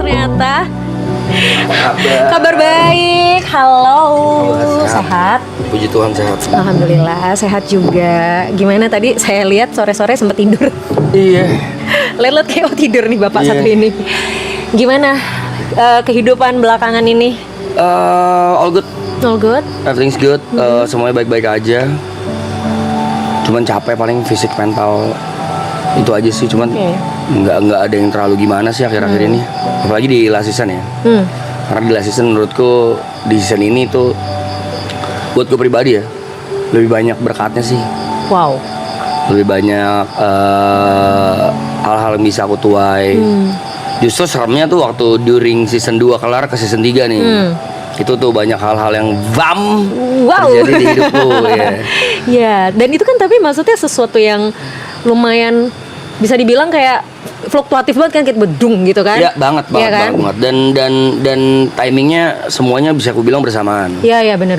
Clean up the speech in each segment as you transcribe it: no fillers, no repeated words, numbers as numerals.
ternyata. Kabar. Kabar baik. Halo. Sehat? Puji Tuhan sehat. Alhamdulillah sehat juga. Gimana tadi saya lihat sore-sore sempat tidur. Iya. Lihat kayak tidur nih bapak satu ini. Gimana kehidupan belakangan ini? All good. All good? Everything's good. Semuanya baik-baik aja. Cuman capek paling fisik mental itu aja sih. Cuman nggak ada yang terlalu gimana sih akhir-akhir ini. Apalagi di last season ya. Karena di last season menurutku di season ini tuh buat gue pribadi ya lebih banyak berkatnya sih. Wow. Lebih banyak hal-hal yang bisa aku tuai. Justru seremnya tuh waktu during season 2 kelar ke season 3 nih. Itu tuh banyak hal-hal yang terjadi di hidupku ya. Ya, dan itu kan tapi maksudnya sesuatu yang lumayan bisa dibilang kayak fluktuatif banget kan, kayak bedung gitu kan? Ya banget kan? banget. Dan timingnya semuanya bisa aku bilang bersamaan. Iya benar.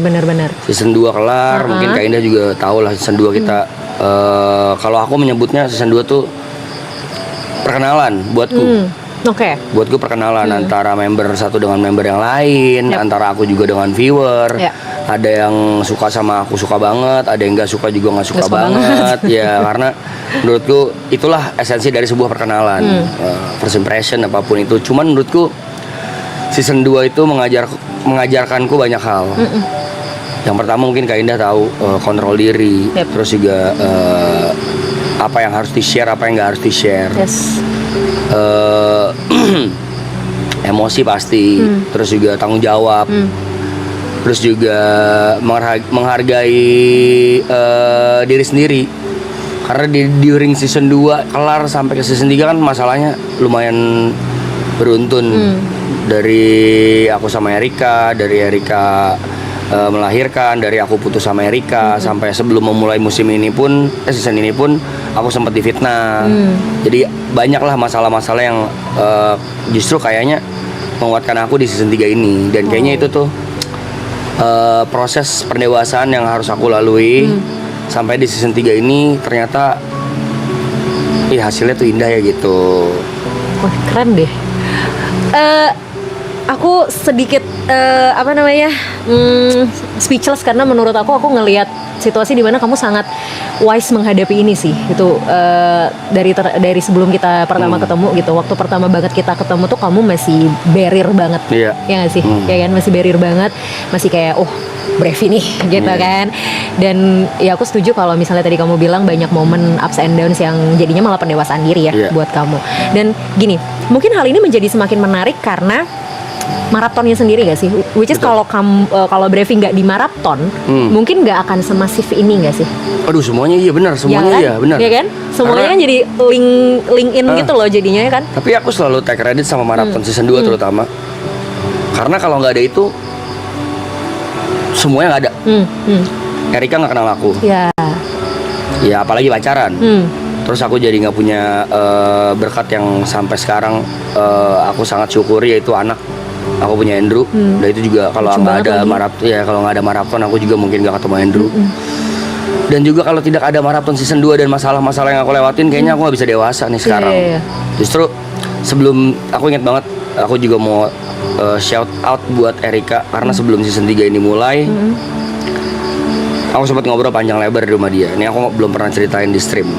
Season 2 kelar, mungkin Kak Indah juga tahu lah season 2 kita. Kalau aku menyebutnya season 2 tuh perkenalan buatku. Oke. Buatku perkenalan antara member satu dengan member yang lain, antara aku juga dengan viewer. Ada yang suka sama aku suka banget, ada yang nggak suka juga nggak suka banget. Ya karena menurutku itulah esensi dari sebuah perkenalan. First impression apapun itu. Cuman menurutku season 2 itu mengajarkanku banyak hal. Yang pertama mungkin Kak Indah tahu kontrol diri, terus juga apa yang harus di-share, apa yang nggak harus di-share. Emosi pasti, terus juga tanggung jawab, terus juga menghargai diri sendiri. Karena during season 2 kelar sampai ke season 3 kan masalahnya lumayan beruntun. Dari aku sama Erika, dari Erika melahirkan, dari aku putus sama Erika, sampai sebelum memulai musim ini pun season ini pun aku sempat difitnah. Jadi banyaklah masalah-masalah yang justru kayaknya menguatkan aku di season 3 ini. Dan kayaknya itu tuh proses pendewasaan yang harus aku lalui sampai di season 3 ini ternyata hasilnya tuh indah ya gitu. Wah keren deh. Aku sedikit speechless karena menurut aku ngelihat situasi di mana kamu sangat wise menghadapi ini sih. Itu dari sebelum kita pertama ketemu gitu. Waktu pertama banget kita ketemu tuh kamu masih barrier banget. Iya nggak sih? Ya kan masih barrier banget. Masih kayak brave nih gitu kan. Dan ya aku setuju kalau misalnya tadi kamu bilang banyak momen ups and downs yang jadinya malah pendewasaan diri ya buat kamu. Dan gini, mungkin hal ini menjadi semakin menarik karena maratonnya sendiri gak sih? Which is kalau Brevi nggak di maraton, mungkin nggak akan semasif ini gak sih? Aduh semuanya iya benar, semuanya iya benar. Iya kan? Semuanya kan jadi link in gitu loh jadinya kan? Tapi aku selalu take credit sama maraton season 2 terutama. Karena kalau nggak ada itu semuanya nggak ada. Erika nggak kenal aku. Ya apalagi pacaran. Terus aku jadi nggak punya berkat yang sampai sekarang aku sangat syukuri, yaitu anak. Aku punya Andrew. Dan itu juga kalau nggak ada maraton, kalau nggak ada maraton aku juga mungkin nggak ketemu Andrew. Dan juga kalau tidak ada maraton season 2 dan masalah-masalah yang aku lewatin, kayaknya aku nggak bisa dewasa nih sekarang. Justru sebelum, aku ingat banget, aku juga mau shout out buat Erika karena sebelum season 3 ini mulai, aku sempat ngobrol panjang lebar di rumah dia. Ini aku belum pernah ceritain di stream.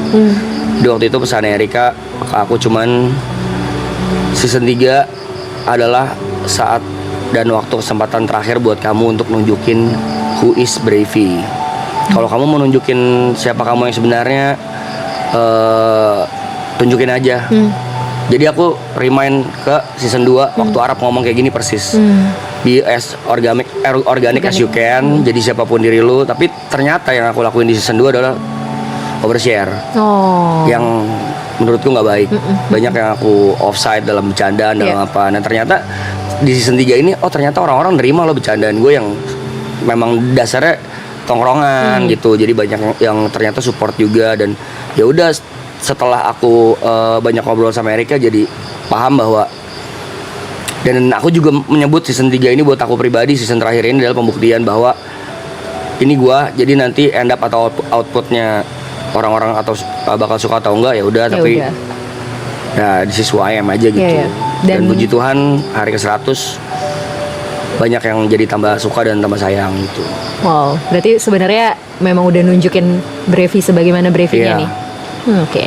Di waktu itu pesan Erika ke aku cuman, season 3 adalah saat dan waktu kesempatan terakhir buat kamu untuk nunjukin who is Brevi. Kalau kamu mau nunjukin siapa kamu yang sebenarnya, tunjukin aja. Jadi aku remind ke season 2 waktu Arab ngomong kayak gini persis. Be as organic as you can. Jadi siapapun diri lu. Tapi ternyata yang aku lakuin di season 2 adalah overshare. Yang menurutku nggak baik. Banyak yang aku offside dalam bercandaan, dalam apa. Nah ternyata di season 3 ini, ternyata orang-orang nerima lo bercandaan gue yang memang dasarnya tongkrongan gitu. Jadi banyak yang ternyata support juga. Dan ya udah, setelah aku banyak ngobrol sama Erika, jadi paham bahwa, dan aku juga menyebut season 3 ini buat aku pribadi, season terakhir ini adalah pembuktian bahwa ini gua, jadi nanti end up atau outputnya orang-orang atau bakal suka atau enggak ya udah, tapi nah this is who I am aja gitu. Dan puji Tuhan hari ke-100 banyak yang jadi tambah suka dan tambah sayang gitu. Wow, berarti sebenarnya memang udah nunjukin Brevi sebagaimana Brevinya Iya. nih. Oke.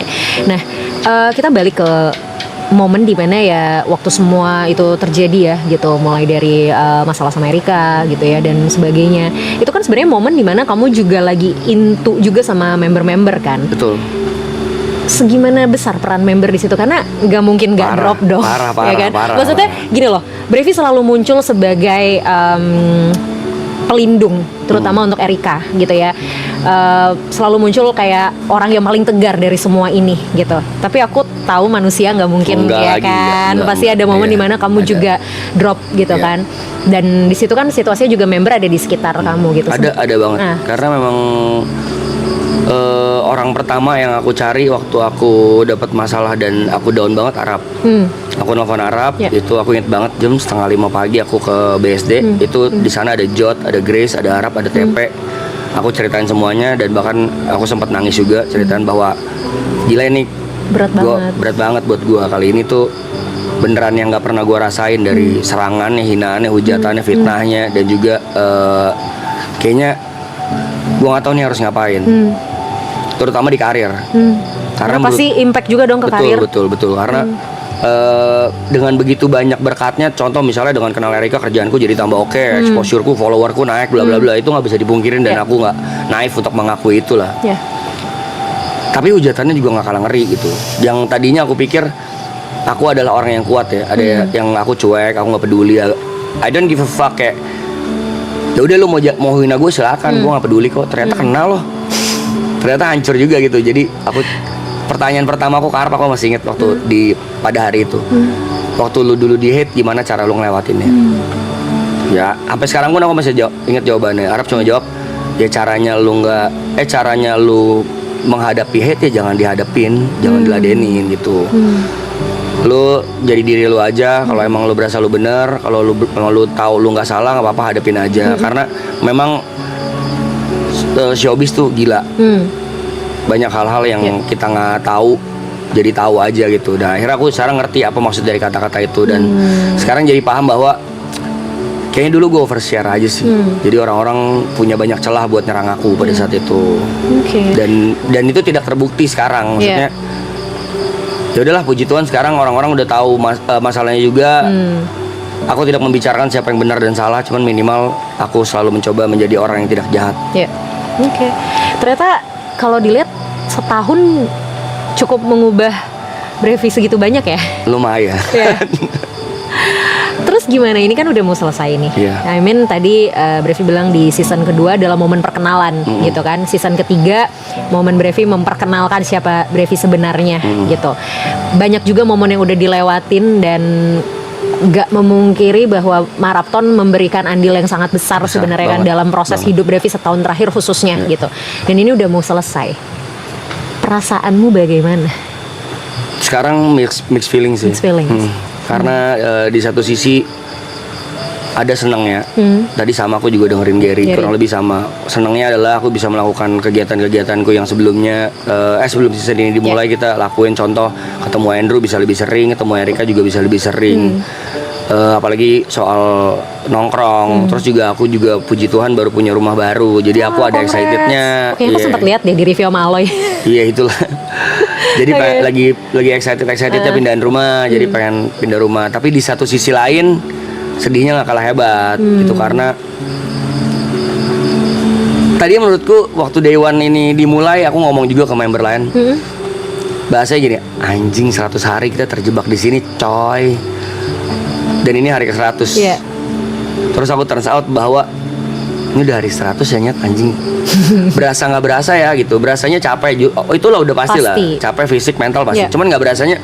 Nah, kita balik ke momen dimana ya waktu semua itu terjadi ya gitu, mulai dari masalah sama Erika gitu ya dan sebagainya. Itu kan sebenarnya momen dimana kamu juga lagi into juga sama member-member kan. Betul. Segimana besar peran member di situ, karena nggak mungkin nggak Parah, drop dong, parah, ya kan? parah. Maksudnya gini loh, Brevi selalu muncul sebagai pelindung, terutama untuk Erika gitu ya. Selalu muncul kayak orang yang paling tegar dari semua ini gitu. Tapi aku tahu manusia nggak mungkin Enggak ya lagi, kan, enggak. pasti ada momen Iya, dimana kamu ada. juga drop gitu Iya. kan. Dan di situ kan situasinya juga member ada di sekitar kamu gitu. Ada banget. Nah. Karena memang orang pertama yang aku cari waktu aku dapat masalah dan aku down banget Arab. Aku nelfon Arab, Ya. itu aku inget banget jam 4:30 pagi aku ke BSD. Itu di sana ada Jot, ada Grace, ada Arab, ada TP. Aku ceritain semuanya dan bahkan aku sempat nangis juga ceritain bahwa gila ini Berat banget. berat banget buat gua kali ini tuh, beneran yang nggak pernah gua rasain dari serangannya, hinaannya, hujatannya, fitnahnya dan juga kayaknya gua nggak tahu nih harus ngapain. Terutama di karir. Karena menurut- pasti impact juga dong ke karir. betul karena dengan begitu banyak berkatnya, contoh misalnya dengan kenal Erika kerjaanku jadi tambah oke, exposureku, followerku naik, bla bla bla, itu nggak bisa dipungkirin dan Ya. aku nggak naif untuk mengakui itulah. Ya. Tapi hujatannya juga nggak kalah ngeri gitu. Yang tadinya aku pikir aku adalah orang yang kuat ya, ada yang aku cuek, aku nggak peduli, I don't give a fuck, kayak ya udah lu mau hina gue silakan, gue nggak peduli kok. Ternyata kenal loh, ternyata hancur juga gitu. Jadi aku pertanyaan pertama aku ke Arab, aku masih inget waktu pada hari itu, waktu lu dulu di hate gimana cara lu ngelewatinnya. Ya sampai sekarang pun aku masih inget jawabannya. Arab cuma jawab, ya caranya lu menghadapi hate ya jangan dihadapin, jangan diladenin gitu. Lu jadi diri lu aja. Kalau emang lu berasa lu bener, kalau memang lu tahu lu nggak salah, nggak apa-apa, hadapin aja. Karena memang showbiz tuh gila, banyak hal-hal yang kita nggak tahu jadi tahu aja gitu. Dan akhirnya aku sekarang ngerti apa maksud dari kata-kata itu, dan sekarang jadi paham bahwa kayaknya dulu gue overshare aja sih. Jadi orang-orang punya banyak celah buat nyerang aku pada saat itu. Oke. Dan itu tidak terbukti sekarang. Maksudnya ya udahlah, puji Tuhan sekarang orang-orang udah tahu masalahnya juga. Aku tidak membicarakan siapa yang benar dan salah, cuman minimal aku selalu mencoba menjadi orang yang tidak jahat. Ya. Oke. Ternyata kalau dilihat setahun cukup mengubah Brevi segitu banyak ya. Lumayan. Ya. Terus gimana, ini kan udah mau selesai nih. Iya. I mean tadi Brevi bilang di season kedua adalah momen perkenalan gitu kan. Season ketiga momen Brevi memperkenalkan siapa Brevi sebenarnya gitu. Banyak juga momen yang udah dilewatin dan gak memungkiri bahwa Marathon memberikan andil yang sangat besar sebenarnya kan banget, dalam proses banget. hidup Brevi setahun terakhir khususnya gitu. Dan ini udah mau selesai. Perasaanmu bagaimana? Sekarang mixed feelings sih. Mixed feelings. Karena di satu sisi ada senangnya. Tadi sama aku juga dengerin Gary, kurang lebih sama. Senangnya adalah aku bisa melakukan kegiatan-kegiatanku yang sebelumnya sebelum season ini dimulai kita lakuin. Contoh ketemu Andrew bisa lebih sering, ketemu Erika juga bisa lebih sering. Apalagi soal nongkrong. Terus juga aku juga puji Tuhan baru punya rumah baru. Jadi aku ada excitednya. Oke, aku Iya. sempat lihat deh di review sama Aloy. Iya itulah. Jadi lagi excitednya pindahan rumah, jadi pengen pindah rumah. Tapi di satu sisi lain sedihnya nggak kalah hebat gitu, karena tadi menurutku waktu Day One ini dimulai aku ngomong juga ke member lain. Bahasanya gini, anjing 100 hari kita terjebak di sini, coy. Dan ini hari ke-100. Iya. Terus aku turns out bahwa ini udah hari 100 ya, nyet, anjing. Berasa nggak berasa ya gitu. Berasanya capek. Itulah udah pasti lah. Capek fisik, mental pasti. Iya. Cuman nggak berasanya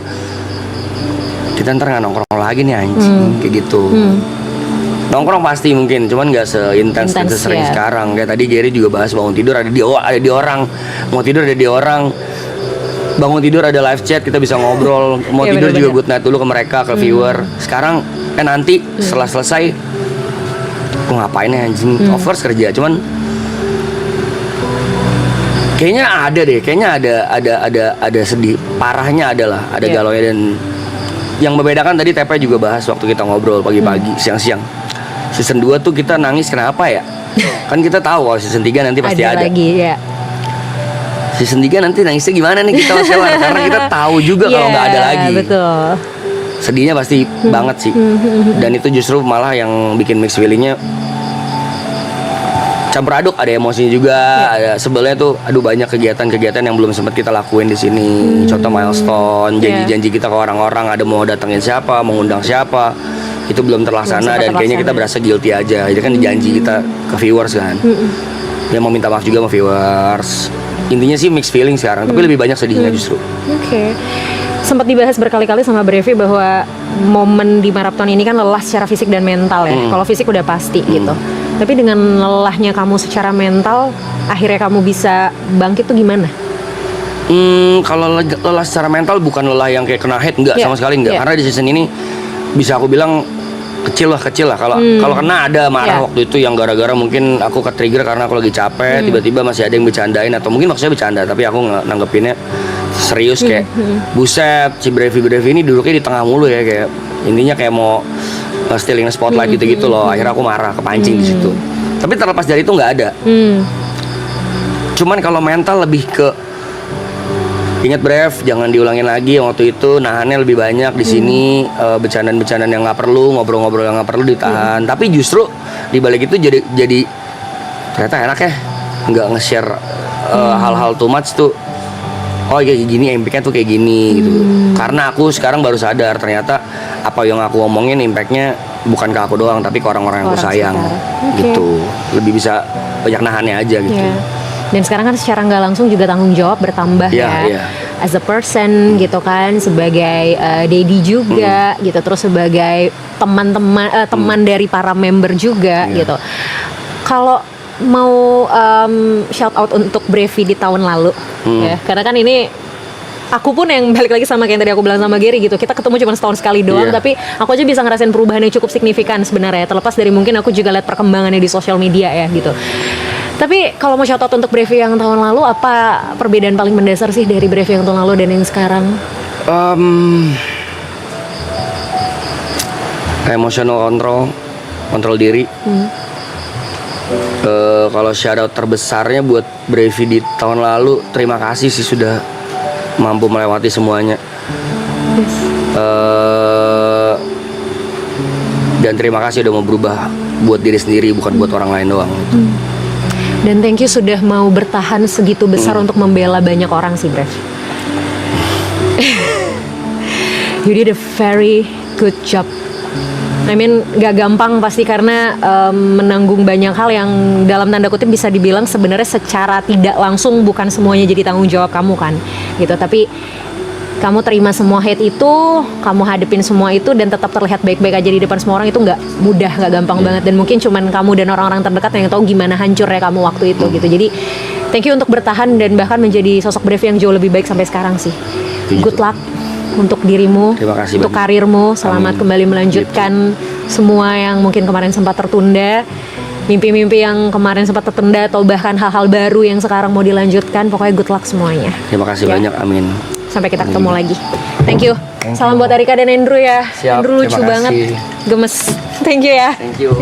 kita ntar nggak nongkrong lagi nih anjing, kayak gitu. Nongkrong pasti mungkin, cuman nggak seintens dan sesering sekarang. Kayak tadi Gary juga bahas bangun tidur ada di orang, mau tidur ada di orang. Bangun tidur ada live chat, kita bisa ngobrol. Mau Ya, tidur bener-bener. juga good night dulu ke mereka, ke viewer. Sekarang nanti setelah selesai aku ngapain ya anjing. Of course kerja, cuman kayaknya ada deh, kayaknya ada sedih. Parahnya adalah ada galaunya, dan Yang membedakan tadi Tepe juga bahas waktu kita ngobrol pagi-pagi, siang-siang. Season 2 tuh kita nangis kenapa ya? Kan kita tahu kalau season 3 nanti pasti ada. lagi ya. Season 3 nanti nangisnya gimana nih kita Mas Yohan? Karena kita tahu juga kalau nggak ada lagi. Betul. Sedihnya pasti banget sih. Dan itu justru malah yang bikin mix feelingnya campur aduk, ada emosinya juga, ada sebelnya tuh, aduh banyak kegiatan-kegiatan yang belum sempat kita lakuin di sini. Contoh milestone, janji-janji kita ke orang-orang, ada mau datengin siapa, mengundang siapa, itu belum terlaksana dan kayaknya kita berasa guilty aja. Itu kan janji kita ke viewers kan. Ya mau minta maaf juga sama viewers. Intinya sih mixed feeling sekarang, tapi lebih banyak sedihnya justru. Oke. Sempat dibahas berkali-kali sama Brevi bahwa momen di maraton ini kan lelah secara fisik dan mental ya. Kalau fisik udah pasti gitu. Tapi dengan lelahnya kamu secara mental, akhirnya kamu bisa bangkit tuh gimana? Kalau lelah secara mental bukan lelah yang kayak kena hate, enggak, sama sekali enggak. Karena di season ini bisa aku bilang kecil lah. Kalau kena ada marah waktu itu yang gara-gara mungkin aku ke-trigger karena aku lagi capek, tiba-tiba masih ada yang bercandain atau mungkin maksudnya bercanda, tapi aku nanggepinnya serius kayak buset, si Brevi ini duduknya di tengah mulu ya, kayak intinya kayak mau stealing spotlight gitu-gitu loh. Akhirnya aku marah, kepancing di situ. Tapi terlepas dari itu nggak ada. Cuman kalau mental lebih ke ingat Brev, jangan diulangin lagi yang waktu itu, nahannya lebih banyak di sini, bercandaan-bercandaan yang nggak perlu, ngobrol-ngobrol yang nggak perlu ditahan. Tapi justru di balik itu jadi ternyata enak ya, nggak nge-share hal-hal too much tuh. Oh kayak gini, impactnya tuh kayak gini gitu. Karena aku sekarang baru sadar ternyata apa yang aku omongin impactnya bukan ke aku doang, tapi ke orang-orang yang aku sayang. Gitu. Lebih bisa banyak nahannya aja gitu. Dan sekarang kan secara nggak langsung juga tanggung jawab bertambah as a person gitu kan, sebagai daddy juga gitu, terus sebagai teman dari para member juga gitu. Kalau mau shout out untuk Brevi di tahun lalu ya, karena kan ini aku pun yang balik lagi sama kayak yang tadi aku bilang sama Gary gitu, kita ketemu cuma setahun sekali doang, tapi aku aja bisa ngerasain perubahan yang cukup signifikan sebenarnya, terlepas dari mungkin aku juga lihat perkembangannya di sosial media ya gitu. Tapi kalau mau shout out untuk Brevi yang tahun lalu, apa perbedaan paling mendasar sih dari Brevi yang tahun lalu dan yang sekarang? Emotional kontrol diri. Kalau shoutout terbesarnya buat Brevi di tahun lalu, terima kasih sih sudah mampu melewati semuanya. Dan terima kasih udah mau berubah buat diri sendiri, bukan buat orang lain doang. Dan thank you sudah mau bertahan segitu besar untuk membela banyak orang sih, Brev. You did a very good job. I mean, gak gampang pasti karena menanggung banyak hal yang dalam tanda kutip bisa dibilang sebenarnya secara tidak langsung bukan semuanya jadi tanggung jawab kamu kan, gitu. Tapi kamu terima semua hate itu, kamu hadepin semua itu dan tetap terlihat baik-baik aja di depan semua orang, itu nggak mudah, nggak gampang banget. Dan mungkin cuman kamu dan orang-orang terdekat yang tahu gimana hancurnya kamu waktu itu gitu. Jadi thank you untuk bertahan dan bahkan menjadi sosok Brevi yang jauh lebih baik sampai sekarang sih. Good luck untuk dirimu, untuk karirmu. Selamat kembali melanjutkan semua yang mungkin kemarin sempat tertunda, mimpi-mimpi yang kemarin sempat tertunda, atau bahkan hal-hal baru yang sekarang mau dilanjutkan. Pokoknya good luck semuanya. Terima kasih banyak, amin. Sampai kita ketemu lagi. Thank you. Salam buat Arika dan Andrew ya. Siap, Andrew lucu banget, gemes. Thank you ya. Thank you.